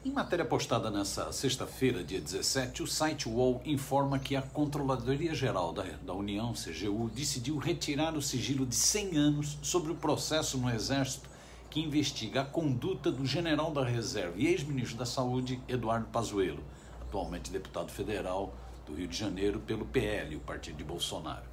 Em matéria postada nesta sexta-feira, dia 17, o site UOL informa que a Controladoria Geral da União, CGU, decidiu retirar o sigilo de 100 anos sobre o processo no Exército que investiga a conduta do general da Reserva e ex-ministro da Saúde, Eduardo Pazuello, atualmente deputado federal do Rio de Janeiro pelo PL, o partido de Bolsonaro.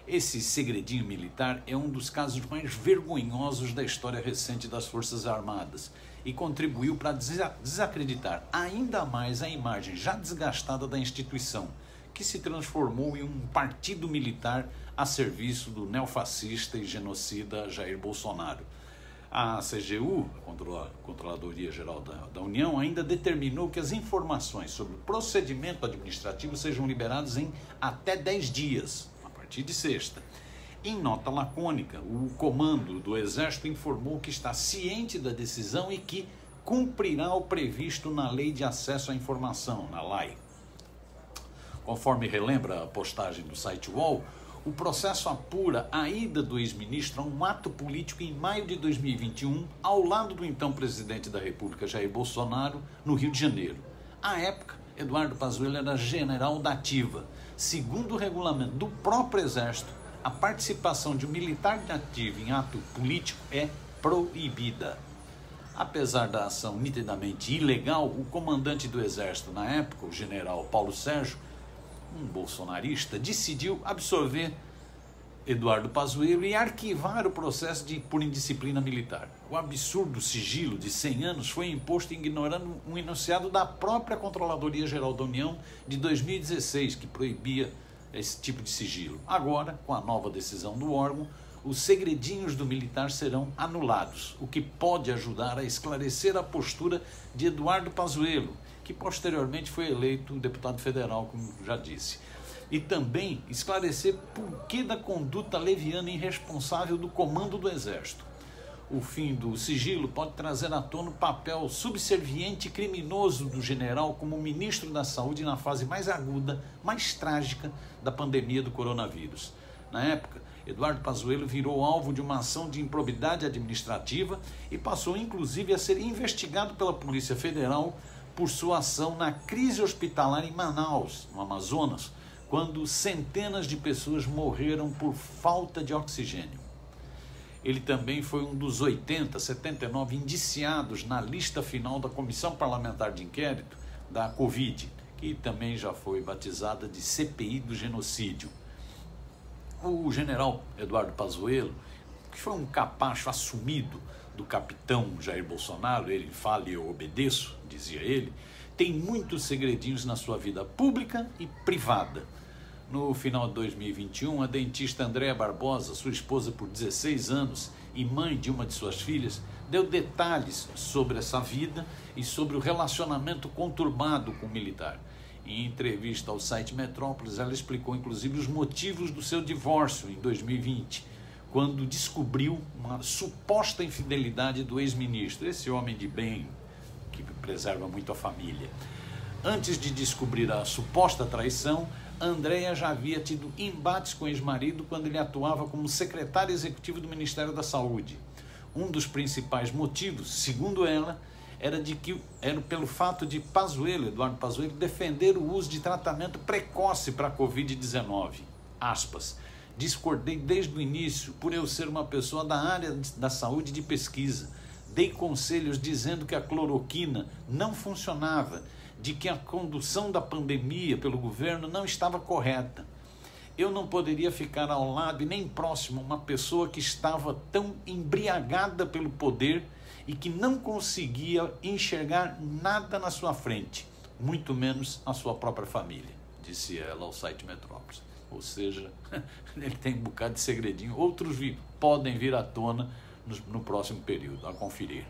Esse segredinho militar é um dos casos mais vergonhosos da história recente das Forças Armadas e contribuiu para desacreditar ainda mais a imagem já desgastada da instituição, que se transformou em um partido militar a serviço do neofascista e genocida Jair Bolsonaro. A CGU, a Controladoria Geral da União, ainda determinou que as informações sobre o procedimento administrativo sejam liberadas em até 10 dias, a partir de sexta. Em nota lacônica, o comando do Exército informou que está ciente da decisão e que cumprirá o previsto na Lei de Acesso à Informação, na LAI. Conforme relembra a postagem do site UOL, o processo apura a ida do ex-ministro a um ato político em maio de 2021, ao lado do então presidente da República, Jair Bolsonaro, no Rio de Janeiro. À época, Eduardo Pazuello era general da ativa. Segundo o regulamento do próprio Exército, a participação de um militar de ativa em ato político é proibida. Apesar da ação nitidamente ilegal, o comandante do Exército na época, o general Paulo Sérgio, um bolsonarista, decidiu absorver Eduardo Pazuello e arquivar o processo por indisciplina militar. O absurdo sigilo de 100 anos foi imposto ignorando um enunciado da própria Controladoria Geral da União de 2016, que proibia esse tipo de sigilo. Agora, com a nova decisão do órgão, os segredinhos do militar serão anulados, o que pode ajudar a esclarecer a postura de Eduardo Pazuello, que posteriormente foi eleito deputado federal, como já disse. E também esclarecer por que da conduta leviana e irresponsável do comando do Exército. O fim do sigilo pode trazer à tona o papel subserviente e criminoso do general como ministro da Saúde na fase mais aguda, mais trágica da pandemia do coronavírus. Na época, Eduardo Pazuello virou alvo de uma ação de improbidade administrativa e passou inclusive a ser investigado pela Polícia Federal por sua ação na crise hospitalar em Manaus, no Amazonas, quando centenas de pessoas morreram por falta de oxigênio. Ele também foi um dos 79 indiciados na lista final da Comissão Parlamentar de Inquérito da Covid, que também já foi batizada de CPI do genocídio. O general Eduardo Pazuello, que foi um capacho assumido do capitão Jair Bolsonaro, ele fala e eu obedeço, dizia ele, tem muitos segredinhos na sua vida pública e privada. No final de 2021, a dentista Andréa Barbosa, sua esposa por 16 anos e mãe de uma de suas filhas, deu detalhes sobre essa vida e sobre o relacionamento conturbado com o militar. Em entrevista ao site Metrópolis, ela explicou inclusive os motivos do seu divórcio em 2020, quando descobriu uma suposta infidelidade do ex-ministro, esse homem de bem que preserva muito a família. Antes de descobrir a suposta traição, Andréa já havia tido embates com o ex-marido quando ele atuava como secretário executivo do Ministério da Saúde. Um dos principais motivos, segundo ela, era pelo fato de Eduardo Pazuello, defender o uso de tratamento precoce para a Covid-19. Aspas, discordei desde o início por eu ser uma pessoa da área da saúde de pesquisa. Dei conselhos dizendo que a cloroquina não funcionava, de que a condução da pandemia pelo governo não estava correta. Eu não poderia ficar ao lado e nem próximo a uma pessoa que estava tão embriagada pelo poder e que não conseguia enxergar nada na sua frente, muito menos a sua própria família, disse ela ao site Metrópolis. Ou seja, ele tem um bocado de segredinho, outros podem vir à tona no próximo período, a conferir.